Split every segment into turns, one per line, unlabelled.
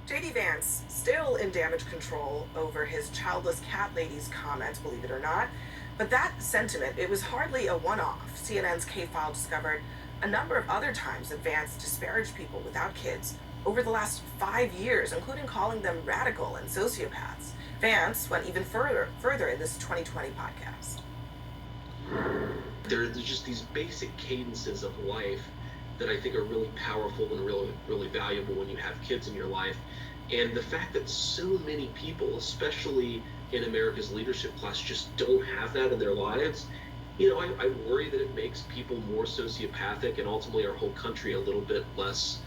JD Vance still in damage control over his childless cat lady's comments, believe it or not. But that sentiment, it was hardly a one-off. CNN's K-File discovered a number of other times that Vance disparaged people without kids over the last 5 years, including calling them radical and sociopaths. Vance went even further in this 2020 podcast.
There's just these basic cadences of life that I think are really powerful and really valuable when you have kids in your life. And the fact that so many people, especially in America's leadership class, just don't have that in their lives, I worry that it makes people more sociopathic and ultimately our whole country a little bit less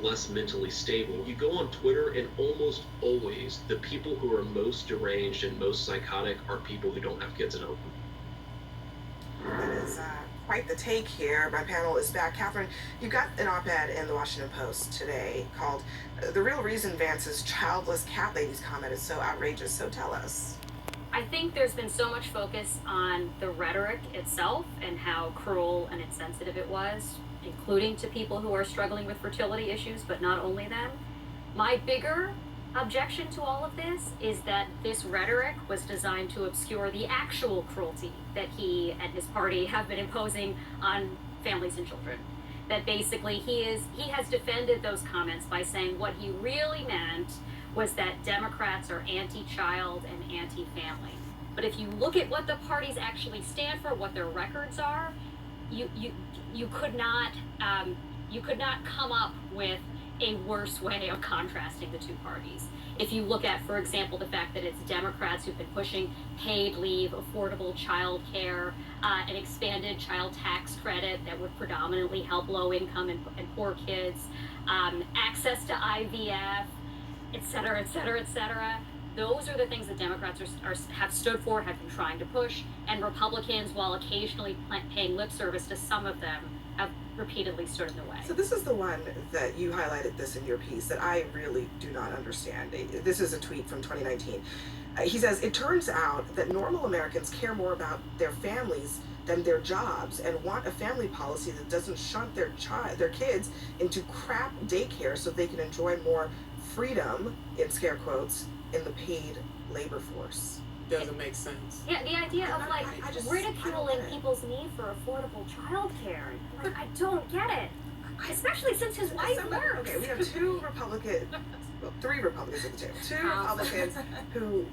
less mentally stable. You go on Twitter and almost always the people who are most deranged and most psychotic are people who don't have kids at home.
That is quite the take here. My panel is back. Catherine, you got an op-ed in the Washington Post today called "The Real Reason Vance's Childless Cat Lady's Comment is So Outrageous." So tell us.
I think there's been so much focus on the rhetoric itself and how cruel and insensitive it was, including to people who are struggling with fertility issues, but not only them. My bigger objection to all of this is that this rhetoric was designed to obscure the actual cruelty that he and his party have been imposing on families and children. That basically he has defended those comments by saying what he really meant was that Democrats are anti-child and anti-family. But if you look at what the parties actually stand for, what their records are, you could not come up with a worse way of contrasting the two parties. If you look at, for example, the fact that it's Democrats who've been pushing paid leave, affordable child care, an expanded child tax credit that would predominantly help low income and poor kids, access to IVF, et cetera, et cetera, et cetera. Those are the things that Democrats have stood for, have been trying to push, and Republicans, while occasionally paying lip service to some of them, have repeatedly stood in the way.
So this is the one that you highlighted this in your piece that I really do not understand. This is a tweet from 2019. He says, "It turns out that normal Americans care more about their families than their jobs and want a family policy that doesn't shunt their kids into crap daycare so they can enjoy more freedom," in scare quotes, in the paid labor force.
Doesn't make sense.
Yeah, the idea of ridiculing people's need for affordable child care. Like, I don't get it. Especially since his wife works.
Okay, we have three Republicans at the table. Two Republicans who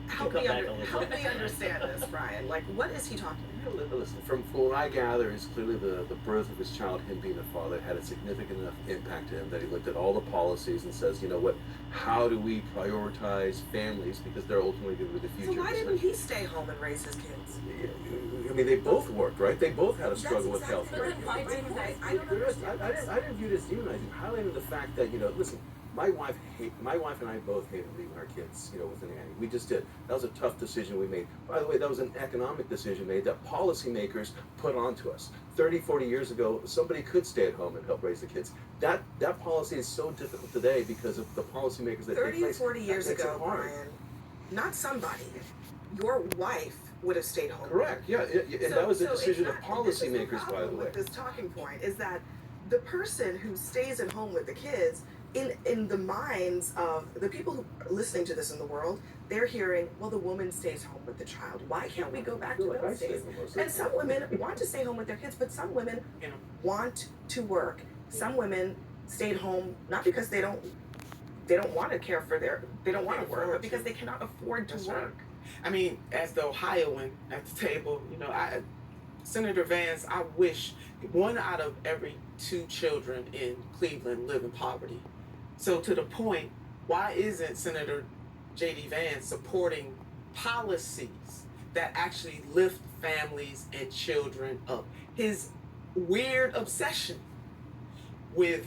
help me understand this, Brian. Like, what is he talking about?
Listen, from what I gather is clearly the birth of his child, him being a father, had a significant enough impact to him that he looked at all the policies and says, you know what, how do we prioritize families because they're ultimately going to be the future.
So why didn't he stay home and raise his kids?
I mean, they both worked, right? They both had a struggle with health care.
I
didn't view this demonizing, highlighting the fact that, listen, my wife and I both hated leaving our kids, with a nanny. We just did. That was a tough decision we made. By the way, that was an economic decision made that policymakers put onto us. 30, 40 years ago, somebody could stay at home and help raise the kids. That policy is so difficult today because of the policymakers that
30 or 40 years ago, Brian, not somebody, your wife would have stayed home.
Correct, yeah, and that was a decision of policymakers, by the way.
With this talking point is that the person who stays at home with the kids, in the minds of the people who are listening to this in the world, they're hearing, well, the woman stays home with the child. Why can't we go back to those days? And some women want to stay home with their kids, but some women want to work. Some women stayed home not because they don't want to care for they don't want to work, but because they cannot afford to work.
I mean, as the Ohioan at the table, Senator Vance, I wish 1 out of every 2 children in Cleveland live in poverty. So to the point, why isn't Senator J.D. Vance supporting policies that actually lift families and children up? His weird obsession with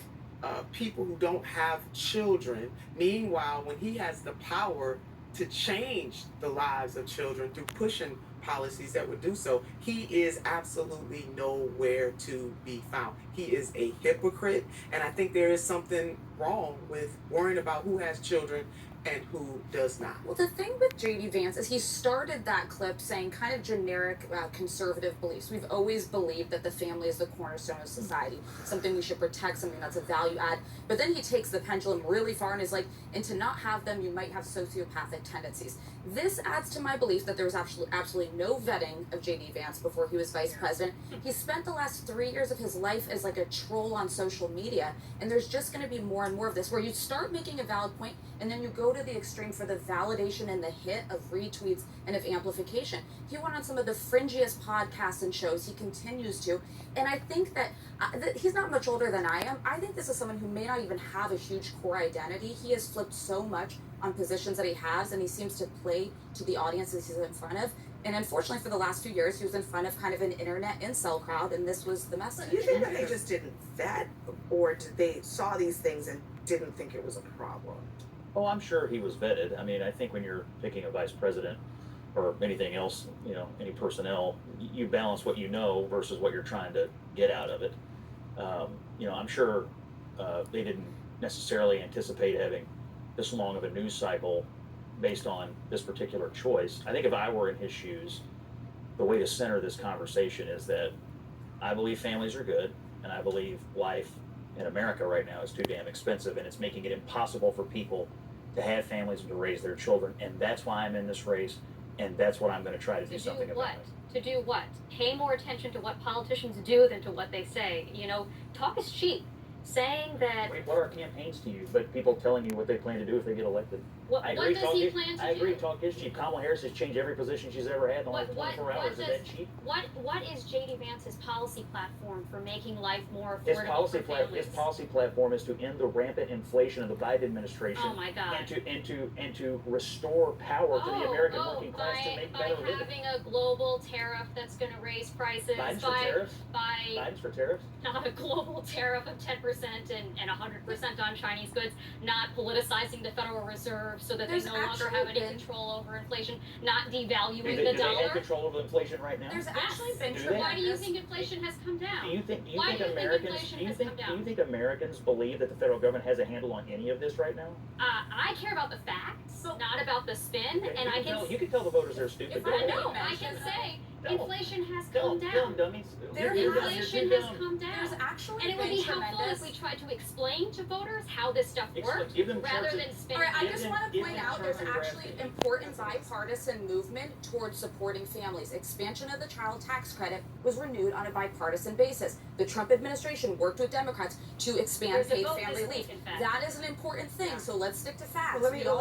people who don't have children, meanwhile, when he has the power to change the lives of children through pushing policies that would do so, he is absolutely nowhere to be found. He is a hypocrite, and I think there is something wrong with worrying about who has children and who does not.
Well, the thing with JD Vance is he started that clip saying kind of generic conservative beliefs. We've always believed that the family is the cornerstone of society, something we should protect, something that's a value add. But then he takes the pendulum really far and is like, and to not have them, you might have sociopathic tendencies. This adds to my belief that there was absolutely no vetting of JD Vance before he was vice president. He spent the last 3 years of his life as like a troll on social media, and there's just going to be more and more of this where you start making a valid point and then you go to the extreme for the validation and the hit of retweets and of amplification. He went on some of the fringiest podcasts and shows. He continues to. And I think that he's not much older than I am. I think this is someone who may not even have a huge core identity. He has flipped so much on positions that he has, and he seems to play to the audiences he's in front of. And unfortunately, for the last few years, he was in front of kind of an internet incel crowd, and this was the message.
Do you think that they just didn't vet, or did they saw these things and didn't think it was a problem?
Oh, I'm sure he was vetted. I mean, I think when you're picking a vice president or anything else, any personnel, you balance what you know versus what you're trying to get out of it. I'm sure they didn't necessarily anticipate having this long of a news cycle based on this particular choice. I think if I were in his shoes, the way to center this conversation is that I believe families are good, and I believe life in America right now is too damn expensive, and it's making it impossible for people to have families and to raise their children, and that's why I'm in this race, and that's what I'm going to try to do something about it.
To do what? Pay more attention to what politicians do than to what they say. Talk is cheap. Saying that...
Wait, what are campaigns to you but people telling you what they plan to do if they get elected?
What does he plan to do?
I agree, talk is cheap. Kamala Harris has changed every position she's ever had in the last 24 hours. Is that cheap?
What is J.D. Vance's policy platform for making life more affordable for families?
His policy platform is to end the rampant inflation of the Biden administration.
Oh my God.
And to restore power to the American working class to make better living.
By having a global tariff that's going to raise prices.
Biden's for tariffs?
Biden's
for tariffs?
Not a global tariff of 10% and 100% on Chinese goods, not politicizing the Federal Reserve so that they no longer have any control over inflation, not devaluing the dollar.
Do they have control over inflation right now?
There's actually been
Why do you think inflation has come down?
Do you think Americans believe that the federal government has a handle on any of this right now?
I care about the facts, not about the spin,
you can tell the voters they're stupid.
I can say inflation has come down.
Tell them, dummies.
Inflation has come down.
There's actually
and it would be helpful if we tried to explain to voters how this stuff works rather than spin.
All right, I just want to point out there's actually important bipartisan movement towards supporting families. Expansion of the child tax credit was renewed on a bipartisan basis. The Trump administration worked with Democrats to expand paid family leave. That is an important thing, so let's stick to facts.
There is a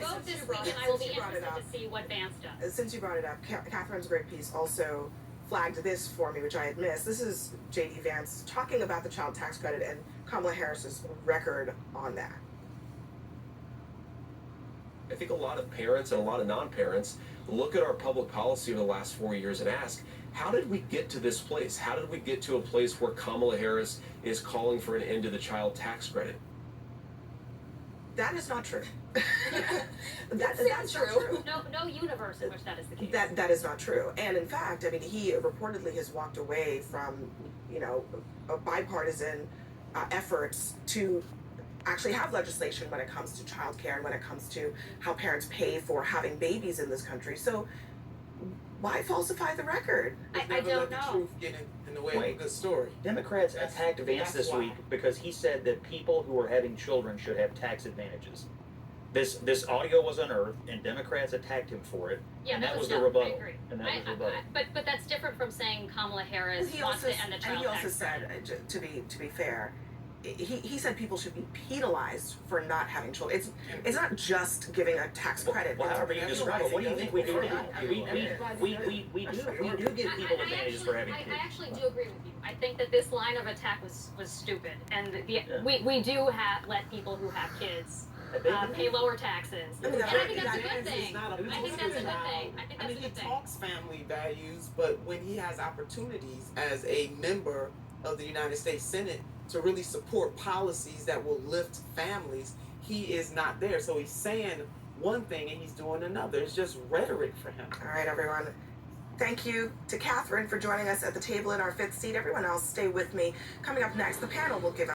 vote this week, and I will be interested to see what Vance does.
Since you brought it up, Catherine's great piece also flagged this for me, which I had missed. This is J.D. Vance talking about the child tax credit and Kamala Harris's record on that.
I think a lot of parents and a lot of non-parents look at our public policy over the last 4 years and ask, how did we get to this place? How did we get to a place where Kamala Harris is calling for an end to the child tax credit?
That is not true.
That's not true.
No universe in which that is the case.
That is not true. And in fact, I mean, he reportedly has walked away from, bipartisan efforts to actually have legislation when it comes to childcare and when it comes to how parents pay for having babies in this country. So why falsify the record?
I don't know.
The truth get in the way of a good story.
Democrats attacked Vance this week because he said that people who are having children should have tax advantages. This audio was unearthed, and Democrats attacked him for it, and that was the rebuttal.
I agree. But that's different from saying Kamala Harris wants to end the child tax credit.
And he also said, to be fair, he said people should be penalized for not having children. It's not just giving a tax credit.
Well, however you describe it, what do you think we do? We do give people advantages for having kids.
I actually do agree with you. I think that this line of attack was stupid, and we do let people who have kids pay lower taxes. And I think that's a good thing. I think
he talks family values, but when he has opportunities as a member of the United States Senate to really support policies that will lift families, he is not there. So he's saying one thing and he's doing another. It's just rhetoric for him.
All right, everyone. Thank you to Catherine for joining us at the table in our fifth seat. Everyone else, stay with me. Coming up next, the panel will give